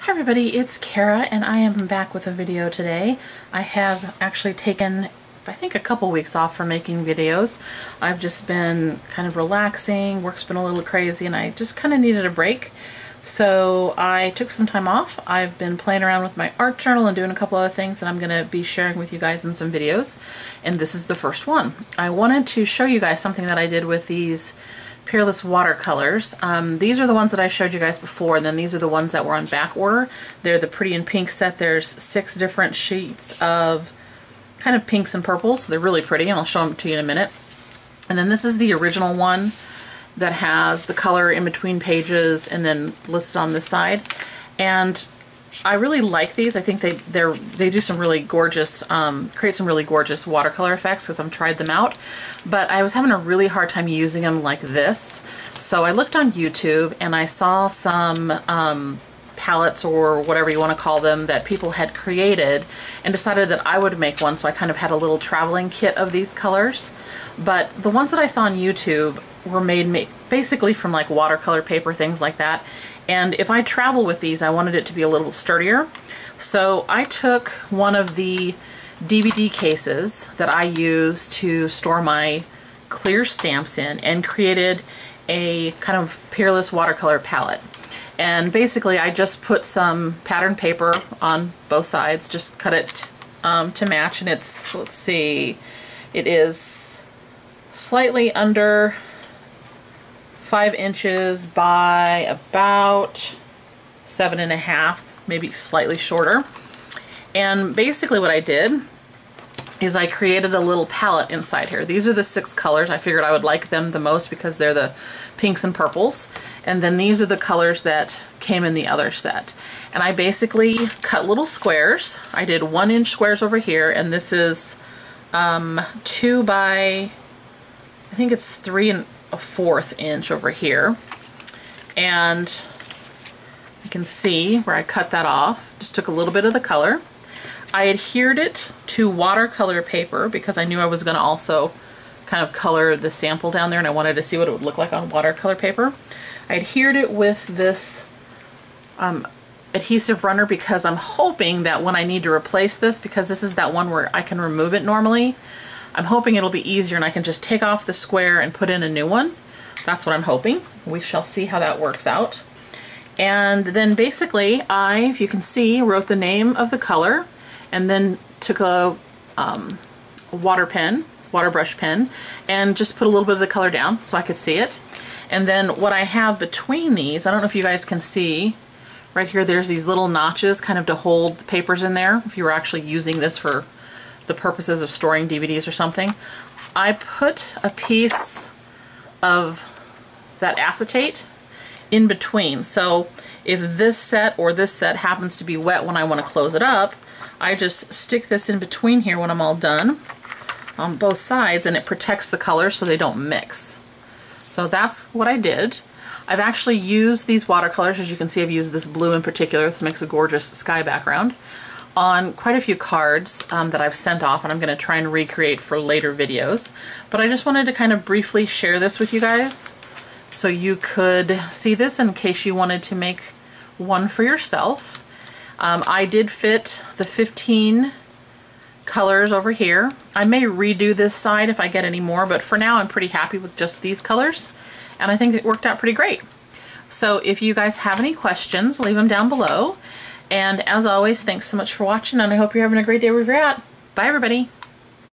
Hi everybody, it's Kara and I am back with a video today. I have actually taken, I think, a couple weeks off from making videos. I've just been kind of relaxing, work's been a little crazy, and I just kind of needed a break. So I took some time off. I've been playing around with my art journal and doing a couple other things that I'm going to be sharing with you guys in some videos. And this is the first one. I wanted to show you guys something that I did with these Peerless watercolors. These are the ones that I showed you guys before, and then these are the ones that were on back order. They're the Pretty in Pink set. There's 6 different sheets of kind of pinks and purples. They're really pretty, and I'll show them to you in a minute. And then this is the original one that has the color in between pages and then listed on this side. And I really like these. I think they do some really gorgeous, create some really gorgeous watercolor effects because I've tried them out. But I was having a really hard time using them like this. So I looked on YouTube and I saw some palettes or whatever you want to call them that people had created and decided that I would make one. So I kind of had a little traveling kit of these colors. But the ones that I saw on YouTube were made basically from like watercolor paper, things like that. And if I travel with these, I wanted it to be a little sturdier. So I took one of the DVD cases that I use to store my clear stamps in and created a kind of Peerless watercolor palette. And basically I just put some pattern paper on both sides, just cut it to match, and it's, let's see, it is slightly under 5 inches by about 7.5, maybe slightly shorter. And basically what I did is I created a little palette inside here. These are the 6 colors. I figured I would like them the most because they're the pinks and purples. And then these are the colors that came in the other set. And I basically cut little squares. I did 1-inch squares over here, and this is 2 by, I think it's 3¼ inch over here. And you can see where I cut that off. Just took a little bit of the color. I adhered it to watercolor paper because I knew I was going to also kind of color the sample down there, and I wanted to see what it would look like on watercolor paper. I adhered it with this adhesive runner because I'm hoping that when I need to replace this, because this is that one where I can remove it normally, I'm hoping it'll be easier and I can just take off the square and put in a new one. That's what I'm hoping. We shall see how that works out. And then basically I, if you can see, wrote the name of the color and then took a water brush pen, and just put a little bit of the color down so I could see it. And then what I have between these, I don't know if you guys can see, right here there's these little notches kind of to hold the papers in there if you were actually using this for the purposes of storing DVDs or something. I put a piece of that acetate in between. So if this set or this set happens to be wet when I want to close it up, I just stick this in between here when I'm all done on both sides, and it protects the colors so they don't mix. So that's what I did. I've actually used these watercolors. As you can see, I've used this blue in particular. This makes a gorgeous sky background on quite a few cards that I've sent off, and I'm going to try and recreate for later videos. But I just wanted to kind of briefly share this with you guys so you could see this in case you wanted to make one for yourself. I did fit the 15 colors over here. I may redo this side if I get any more, but for now I'm pretty happy with just these colors, and I think it worked out pretty great. So if you guys have any questions, leave them down below. And as always, thanks so much for watching, and I hope you're having a great day wherever you're at. Bye everybody!